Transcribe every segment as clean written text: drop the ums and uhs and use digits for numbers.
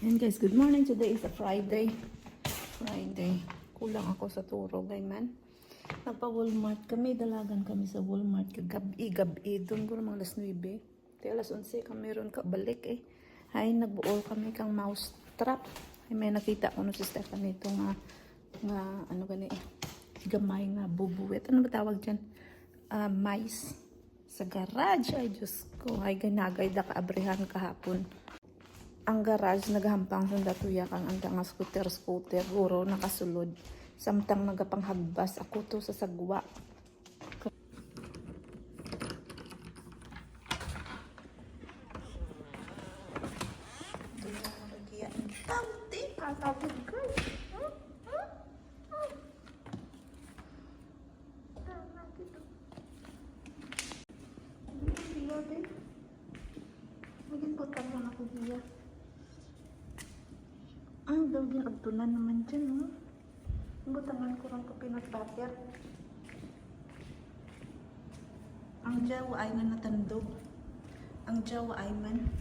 And guys, good morning. Today is a Friday. Kulang ako sa turo, man. Nagpa-Walmart kami. Dalagan kami sa Walmart. Gabi. Doon ko naman alas 9. Di alas 11 kami meron ka balik eh. Ay, nagbuol kami kang mouse trap. Ay, may nakita ko no si Stephanie ito nga ano gani eh. Gamay nga bubuwet. Ano ba tawag dyan? Mice. Sa garage. Ay, Diyos ko. Ay, ganagay da kaabrehan kahapon. Ang garage naghampang sunda tuya kang anda nga scooter guro nakasulod samtang nagapanghagbas ako to sa sagwa. Ang dawin agtunan naman dyan, no? Butangan ko lang ko peanut butter. Ang jawa ay nga natandog. Ang jawa ay man.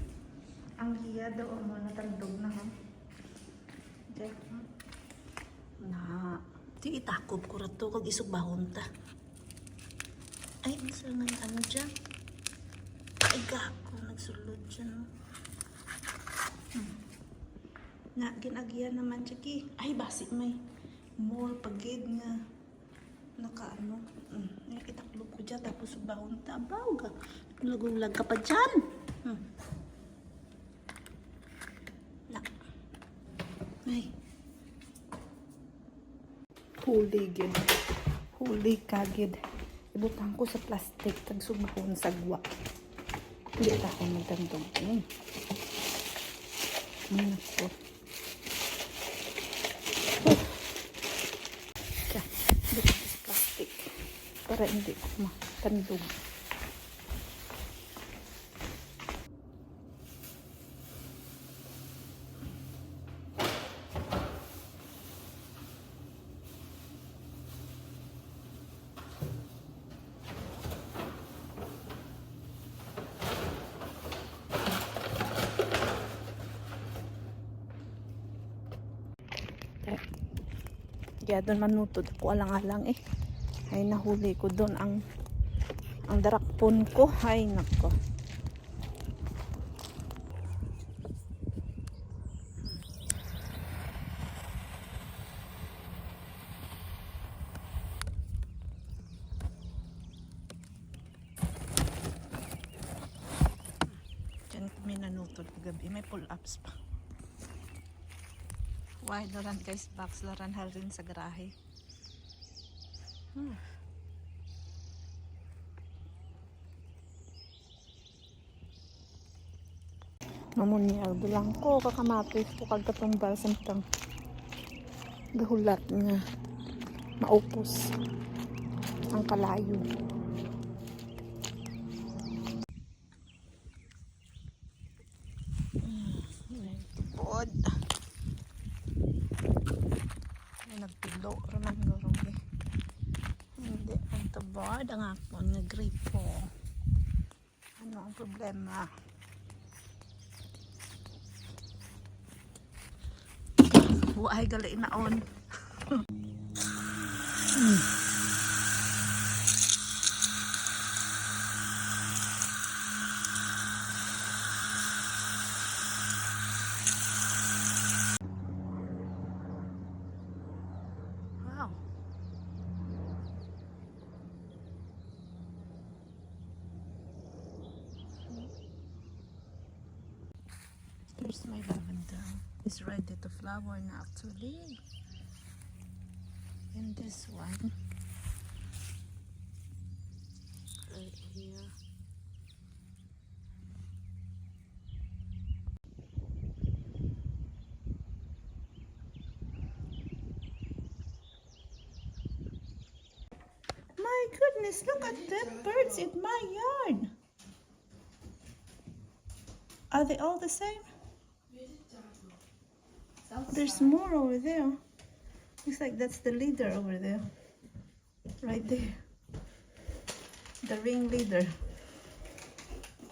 Ang hiya daw ang mga natandog na, ha? Diyan, ha? Na. Di itakob ko rato kag isubahon ta. Ay, saan nga ano dyan? Ay, gako. Nagsulod dyan, no? Na ginagyan naman chiki. Ay basi may more pagid nga nakaano. Nakitaklog ko dyan tapos subahon ta abaw ka. Lagulag ka pa dyan. Na. Ay. Huli kagid. Ibutang ko sa plastic kag subahon sagwa. Hindi ta ko magdandog. Nako. Plastic para hindi matandog. Kaya doon manutod ako alang-alang eh. Ay nahuli ko doon ang darakpon ko. Ay nako. Diyan kami nanutod kagabi. May pull-ups pa. Why laran guys, box laran halin sa garahe. Mamunyag bilang ko kakamatis ko kagkatumbal samtang gahulat nga maupos ang kalayo. Tupod. Nagtulo raman gurong eh. Hindi ang tubod ang ako nagripo. Ano ang problema? Buhay gali naon. Here's my lavender. It's ready to flower now actually. And this one right here. My goodness, look at the birds in my yard. Are they all the same? There's more over there. Looks like that's the leader over there. Right there. The ringleader.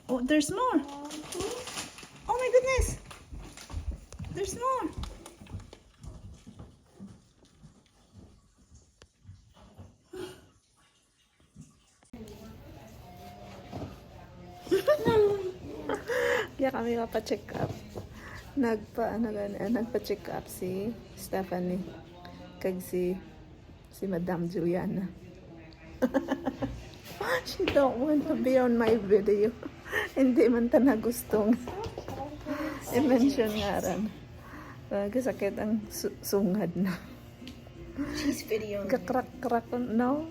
Oh, there's more. Oh my goodness. There's Diyan kami mapa-check up. Nagpa-check up si Stephanie. Kag si Madam Juliana. She don't want to be on my video. Hindi man ta na gustong i-mention nga ran. Kasakit ang sungad na. She's videoing. Kakrak-krak no?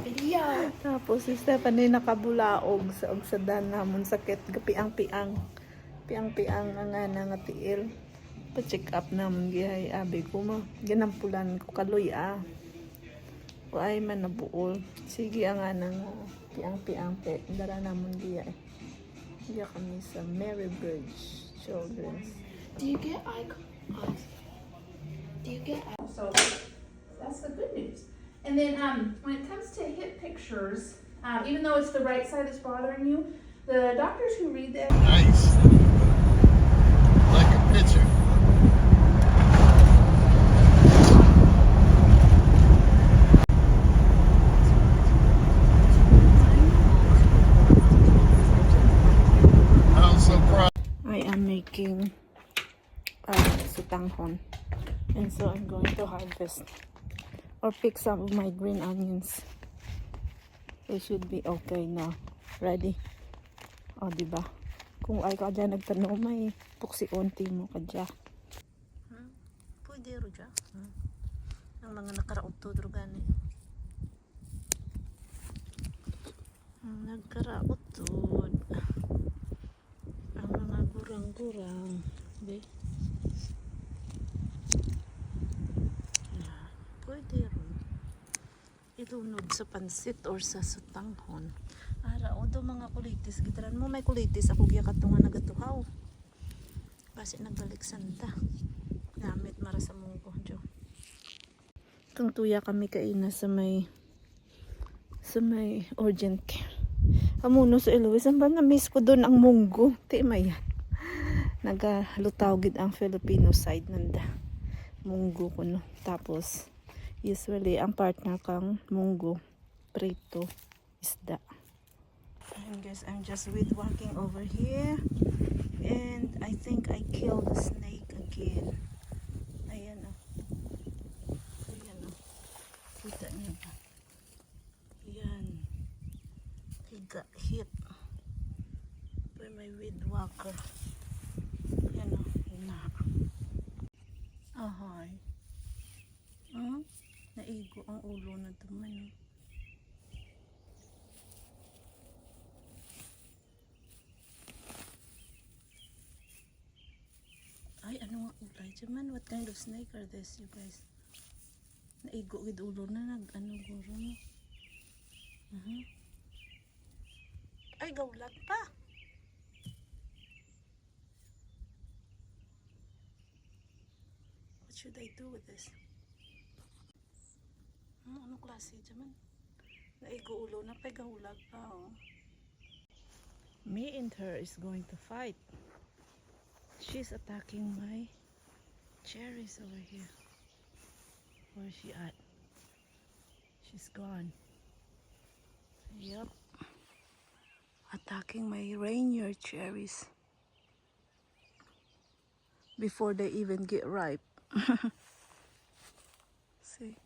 Video. Tapos si Stephanie nakabulaog sa ogsadan namon sakit gapiang-piang. Piang-piang ang nga tiil. Pa-check up namon gihay abi ko mo. Ginampulan ko kaloy O ay man nabuol. Sige ang nang piang-piang pe. Dara namon gihay. Diya kami sa Marybridge Children's. Do you get eyes? Do you get eye? So that's the good news. And then when it comes to hip pictures, even though it's the right side that's bothering you, the doctors who read that. Nice. Like a picture. I'm so proud. I am making sutanghon. And so I'm going to harvest or pick some of my green onions. It should be okay now. Ready? O, diba? Kung ay ka dyan nagtanong, may puksi-unti mo ka dyan. Pwede ro dyan. Ang mga nakaraot to, drugani. Ang nagkaraot to. Ang mga gurang-gurang. Be? Pwede rin. Ilunod sa pansit or sa sutanghon. Ara, o do mga kulitis. Gitaran mo, may kulitis. Ako giya katunga nagatuhaw. Kasi nagbalik santa. Gamit mara sa mungko. Itong tuya kami kaina sa may urgent care. Amuno sa Eloise. Ang ba na-miss ko doon ang munggo? Tima yan. Nagalutaw gid ang Filipino side nanda. Munggo ko no. Tapos usually, ang partner kang munggo, prito, isda. And guys, I'm just walking over here. And I think I killed the snake again. Ayan o. Ayan o. Kita niyo ba? Ayan. He got hit by my weed whacker. Ayan o. Ahoy. Naigo ang ulo na tumayo. Ay, ano nga ulay dyan? What kind of snake are this, you guys? Naigo gid ulo na guro no. Ay, gaulat pa. What should I do with this? Ano klase dyan? Naigo ulo na pagahulag pa Me and her is going to fight. She's attacking my cherries over here. Where is she at? She's gone. Yep. Attacking my Rainier cherries. Before they even get ripe. See?